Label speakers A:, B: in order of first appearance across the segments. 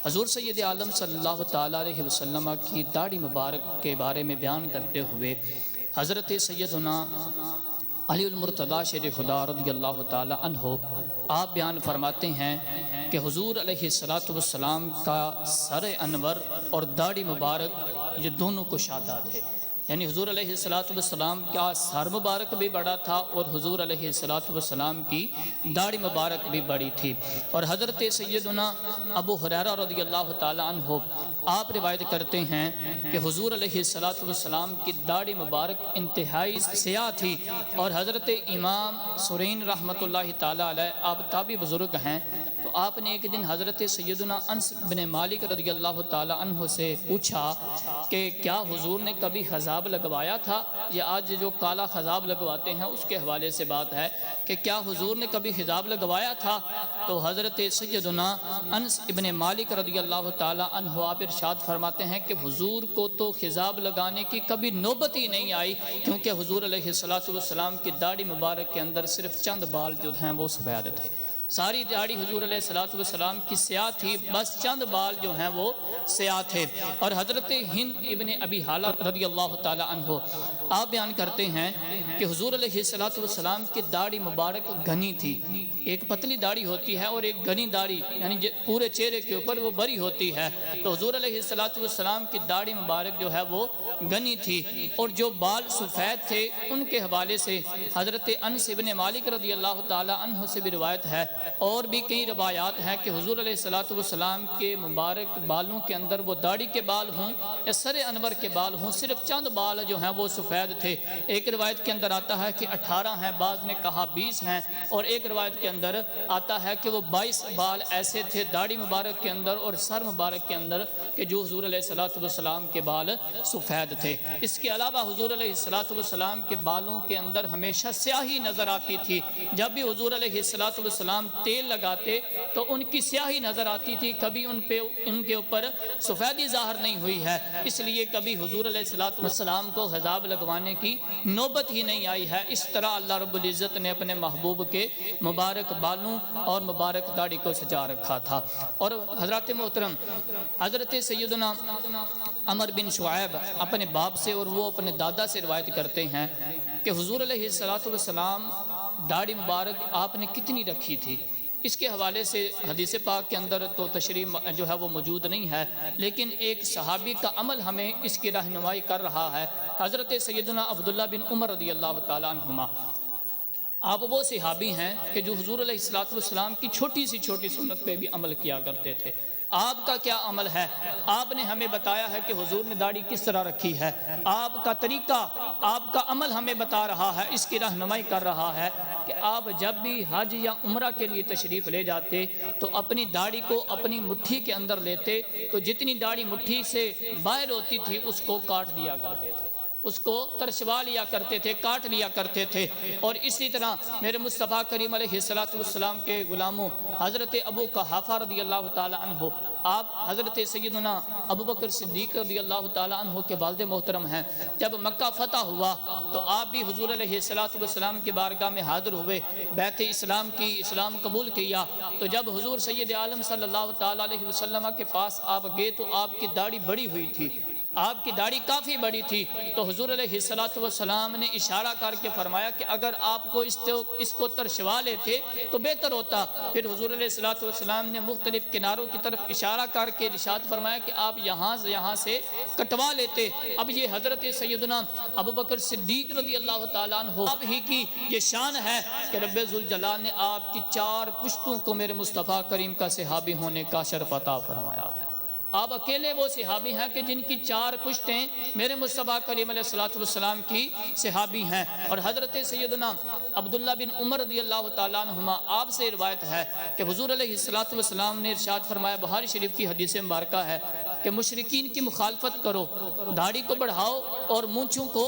A: حضور سید عالم صلی اللہ تعالیٰ علیہ وسلم کی داڑھی مبارک کے بارے میں بیان کرتے ہوئے حضرت سیدنا علی المرتضیٰ شیر خدا رضی اللہ تعالیٰ عنہ آپ بیان فرماتے ہیں کہ حضور علیہ السلام کا سر انور اور داڑھی مبارک یہ دونوں کشادہ تھے، یعنی حضور علیہ السلام کا سر مبارک بھی بڑا تھا اور حضور علیہ السلام کی داڑھی مبارک بھی بڑی تھی۔ اور حضرت سیدنا ابو ہریرہ رضی اللہ تعالیٰ عنہ آپ روایت کرتے ہیں کہ حضور علیہ السلام کی داڑھی مبارک انتہائی سیاہ تھی، اور حضرت امام سرین رحمۃ اللہ تعالیٰ علیہ آپ تابعی بزرگ ہیں، تو آپ نے ایک دن حضرت سیدنا انس بن مالک رضی اللہ تعالیٰ عنہ سے پوچھا کہ کیا حضور نے کبھی خضاب لگوایا تھا؟ یہ آج جو کالا خضاب لگواتے ہیں اس کے حوالے سے بات ہے کہ کیا حضور نے کبھی خضاب لگوایا تھا؟ تو حضرت سیدنا انس بن مالک رضی اللہ تعالیٰ عنہ آپ ارشاد فرماتے ہیں کہ حضور کو تو خضاب لگانے کی کبھی نوبت ہی نہیں آئی، کیونکہ حضور علیہ السلام کی داڑھی مبارک کے اندر صرف چند بال جو ہیں وہ سفید تھے۔ ساری داڑھی حضور علیہ السلام کی سیاہ تھی، بس چند بال جو ہیں وہ سیاہ تھے۔ اور حضرت ہند ابن ابی حالہ رضی اللہ تعالی عنہ آپ بیان کرتے ہیں کہ حضور علیہ السلام کی داڑھی مبارک گھنی تھی، ایک پتلی داڑھی ہوتی ہے اور ایک گھنی داڑھی، یعنی پورے چہرے کے اوپر وہ بڑی ہوتی ہے، تو حضور علیہ السلام کی داڑھی مبارک جو ہے وہ گھنی تھی، اور جو بال سفید تھے ان کے حوالے سے حضرت انس بن مالک رضی اللہ تعالی عنہ سے بھی روایت ہے، اور بھی کئی روایات ہیں کہ حضور علیہ السلام کے مبارک بالوں کے اندر وہ داڑھی کے بال ہوں یا سر انور کے بال ہوں، صرف چند بال جو ہیں وہ سفید تھے۔ ایک روایت کے اندر آتا ہے کہ 18 ہیں، بعض نے کہا 20 ہیں، اور ایک روایت کے اندر آتا ہے کہ وہ 22 بال ایسے تھے داڑھی مبارک کے اندر اور سر مبارک کے اندر کہ جو حضور علیہ السلام کے بال سفید تھے۔ اس کے علاوہ حضور علیہ السلام کے بالوں کے اندر ہمیشہ سیاہی نظر آتی تھی، جب بھی حضور علیہ السلام تیل لگاتے تو ان کی سیاہی نظر آتی تھی، کبھی ان کے اوپر سفیدی ظاہر نہیں ہوئی ہے، اس لیے کبھی حضور علیہ السلام کو خضاب لگوانے کی نوبت ہی نہیں آئی ہے۔ اس طرح اللہ رب العزت نے اپنے محبوب کے مبارک بالوں اور مبارک داڑھی کو سجا رکھا تھا۔ اور حضرات محترم، حضرت سیدنا عمر بن شعیب اپنے باپ سے اور وہ اپنے دادا سے روایت کرتے ہیں کہ حضور علیہ السلام داڑھی مبارک آپ نے کتنی رکھی تھی۔ اس کے حوالے سے حدیث پاک کے اندر تو تشریح جو ہے وہ موجود نہیں ہے، لیکن ایک صحابی کا عمل ہمیں اس کی رہنمائی کر رہا ہے، حضرت سیدنا عبداللہ بن عمر رضی اللہ تعالیٰ عنہما۔ آپ وہ صحابی ہیں کہ جو حضور علیہ السلام کی چھوٹی سی چھوٹی سنت پہ بھی عمل کیا کرتے تھے۔ آپ کا کیا عمل ہے؟ آپ نے ہمیں بتایا ہے کہ حضور نے داڑھی کس طرح رکھی ہے، آپ کا طریقہ، آپ کا عمل ہمیں بتا رہا ہے، اس کی رہنمائی کر رہا ہے کہ آپ جب بھی حج یا عمرہ کے لیے تشریف لے جاتے تو اپنی داڑھی کو اپنی مٹھی کے اندر لیتے، تو جتنی داڑھی مٹھی سے باہر ہوتی تھی اس کو کاٹ دیا کرتے تھے، اس کو ترشوا لیا کرتے تھے، کاٹ لیا کرتے تھے۔ اور اسی طرح میرے مصطفیٰ کریم علیہ السلام کے غلاموں حضرت ابو قحافہ رضی اللہ تعالی عنہ، آپ حضرت سیدنا ابو بکر صدیق رضی اللہ تعالی عنہ کے والد محترم ہیں۔ جب مکہ فتح ہوا تو آپ بھی حضور علیہ السلام کی بارگاہ میں حاضر ہوئے، بیعت اسلام کی، اسلام قبول کیا۔ تو جب حضور سید عالم صلی اللہ تعالی علیہ وسلم کے پاس آپ گئے تو آپ کی داڑھی بڑی ہوئی تھی، آپ کی داڑھی کافی بڑی تھی، تو حضور علیہ السلام نے اشارہ کر کے فرمایا کہ اگر آپ کو اس کو ترشوا لیتے تو بہتر ہوتا۔ پھر حضور علیہ السلام نے مختلف کناروں کی طرف اشارہ کر کے ارشاد فرمایا کہ آپ یہاں سے کٹوا لیتے۔ اب یہ حضرت سیدنا ابو بکر صدیق رضی اللہ تعالیٰ عنہ آپ ہی کی یہ شان ہے کہ رب ذوالجلال نے آپ کی 4 پشتوں کو میرے مصطفیٰ کریم کا صحابی ہونے کا شرف عطا فرمایا ہے۔ آپ اکیلے وہ صحابی ہیں کہ جن کی 4 پشتیں میرے مصطفیٰ کریم علیہ السلام کی صحابی ہیں۔ اور حضرت سیدنا عبداللہ بن عمر رضی اللہ تعالیٰ عنہما آپ سے روایت ہے کہ حضور علیہ السلام نے ارشاد فرمایا، بخاری شریف کی حدیث مبارکہ ہے کہ مشرکین کی مخالفت کرو، داڑھی کو بڑھاؤ اور مونچھوں کو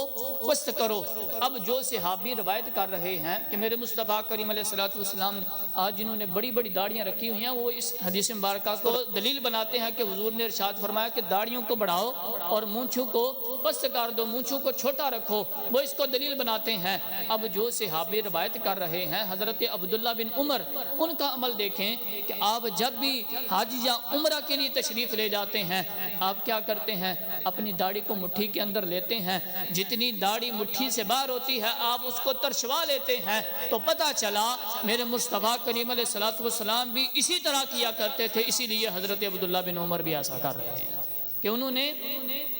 A: پست کرو۔ اب جو صحابی روایت کر رہے ہیں کہ میرے مصطفیٰ کریم علیہ السلام آج جنہوں نے بڑی بڑی داڑیاں رکھی ہوئی ہیں، وہ اس حدیث مبارکہ کو دلیل بناتے ہیں کہ حضور خود نے ارشاد فرمایا کہ داڑیوں کو بڑھاؤ اور مونچھوں کو پست کر دو، مونچھوں کو چھوٹا رکھو، وہ اس کو دلیل بناتے ہیں۔ اب جو صحابی روایت کر رہے ہیں حضرت عبداللہ بن عمر، ان کا عمل دیکھیں کہ آپ جب بھی حج یا عمرہ کے لیے تشریف لے جاتے ہیں آپ کیا کرتے ہیں؟ اپنی داڑھی کو مٹھی کے اندر لیتے ہیں، جتنی داڑھی مٹھی سے باہر ہوتی ہے آپ اس کو ترشوا لیتے ہیں۔ تو پتہ چلا میرے مصطفیٰ کریم علیہ السلام بھی اسی طرح کیا کرتے تھے، اسی لیے حضرت عبداللہ بن عمر بھی ایسا کر رہے ہیں کہ انہوں نے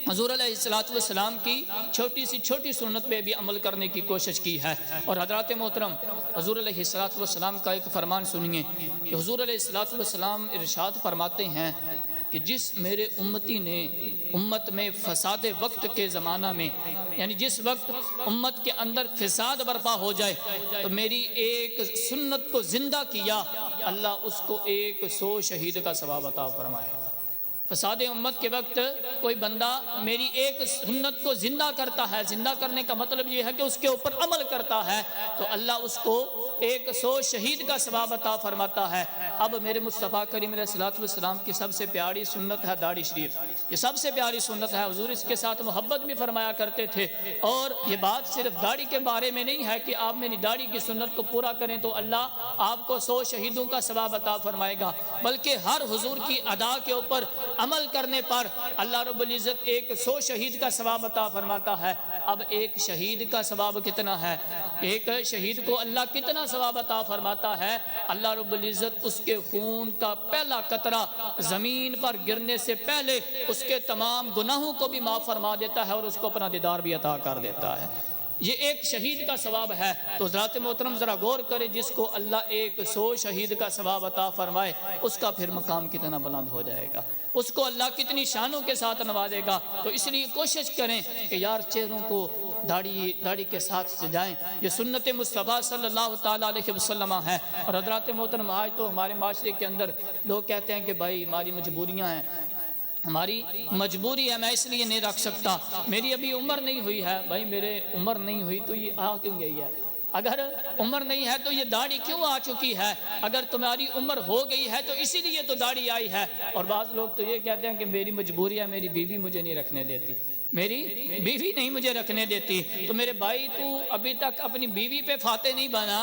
A: حضور علیہ السلام کی چھوٹی سی چھوٹی سنت پہ بھی عمل کرنے کی کوشش کی ہے۔ اور حضرات محترم، حضور علیہ السلام کا ایک فرمان سنیے کہ حضور علیہ السلام ارشاد فرماتے ہیں کہ جس میرے امتی نے امت میں فساد وقت کے زمانہ میں، یعنی جس وقت امت کے اندر فساد برپا ہو جائے تو میری ایک سنت کو زندہ کیا، اللہ اس کو 100 شہید کا ثواب عطا فرمائے گا۔ فساد امت کے وقت کوئی بندہ میری ایک سنت کو زندہ کرتا ہے، زندہ کرنے کا مطلب یہ ہے کہ اس کے اوپر عمل کرتا ہے، تو اللہ اس کو 100 شہید کا ثواب عطا فرماتا ہے۔ اب میرے مصطفیٰ کریم علیہ السلام کی سب سے پیاری سنت ہے داڑھی شریف، یہ سب سے پیاری سنت ہے، حضور اس کے ساتھ محبت بھی فرمایا کرتے تھے۔ اور یہ بات صرف داڑھی کے بارے میں نہیں ہے کہ آپ میری داڑھی کی سنت کو پورا کریں تو اللہ آپ کو 100 شہیدوں کا ثواب عطا فرمائے گا، بلکہ ہر حضور کی ادا کے اوپر عمل کرنے پر اللہ رب العزت 100 شہید کا ثواب عطا فرماتا ہے۔ اب ایک شہید کا ثواب کتنا ہے؟ ایک شہید کو اللہ کتنا ثواب عطا فرماتا ہے؟ اللہ رب العزت اس کے خون کا پہلا قطرہ زمین پر گرنے سے پہلے اس کے تمام گناہوں کو بھی معاف فرما دیتا ہے اور اس کو اپنا دیدار بھی عطا کر دیتا ہے۔ یہ ایک شہید کا ثواب ہے۔ تو حضرات محترم ذرا غور کرے، جس کو اللہ 100 شہید کا ثواب عطا فرمائے اس کا پھر مقام کتنا بلند ہو جائے گا، اس کو اللہ کتنی شانوں کے ساتھ نوازے گا۔ تو اس لیے کوشش کریں کہ یار چہروں کو داڑھی کے ساتھ سجائیں، یہ سنت مصطفیٰ صلی اللہ تعالیٰ علیہ وسلم ہے۔ اور حضرات محترم آج تو ہمارے معاشرے کے اندر لوگ کہتے ہیں کہ بھائی ہماری مجبوریاں ہیں، ہماری مجبوری ہے، میں اس لیے نہیں رکھ سکتا، میری ابھی عمر نہیں ہوئی ہے۔ بھائی میرے عمر نہیں ہوئی تو یہ آ کیوں گئی ہے؟ اگر عمر نہیں ہے تو یہ داڑھی کیوں آ چکی ہے؟ اگر تمہاری عمر ہو گئی ہے تو اسی لیے تو داڑھی آئی ہے۔ اور بعض لوگ تو یہ کہتے ہیں کہ میری مجبوری ہے، میری بیوی مجھے نہیں رکھنے دیتی، میری بیوی نہیں مجھے رکھنے دیتی۔ تو میرے بھائی تو ابھی تک اپنی بیوی پہ فاتح نہیں بنا،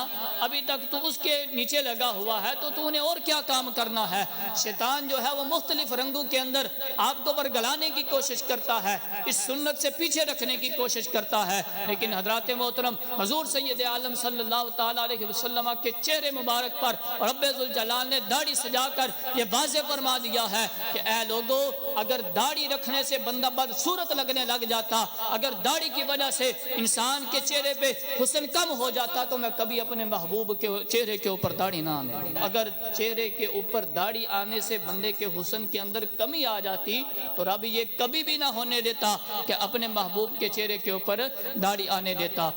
A: ابھی تک تو اس کے نیچے لگا ہوا ہے، تو نے اور کیا کام کرنا ہے؟ شیطان جو ہے وہ مختلف رنگوں کے اندر آپ کو برگلانے کی کوشش کرتا ہے، اس سنت سے پیچھے رکھنے کی کوشش کرتا ہے۔ لیکن حضرات محترم، حضور سید عالم صلی اللہ تعالیٰ علیہ وسلم کے چہرے مبارک پر رب ذوالجلال نے داڑھی سجا کر یہ واضح فرما دیا ہے کہ اے لوگو، اگر داڑھی رکھنے سے بندہ بدصورت لگنے لگ جاتا، اگر داڑھی کی وجہ سے انسان کے چہرے پہ حسن کم ہو جاتا تو میں کبھی اپنے محبوب کے چہرے کے اوپر داڑھی نہ آنے دیتا۔ اگر چہرے کے اوپر داڑھی آنے سے بندے کے حسن کے اندر کمی آ جاتی تو رب یہ کبھی بھی نہ ہونے دیتا کہ اپنے محبوب کے چہرے کے اوپر داڑھی آنے دیتا۔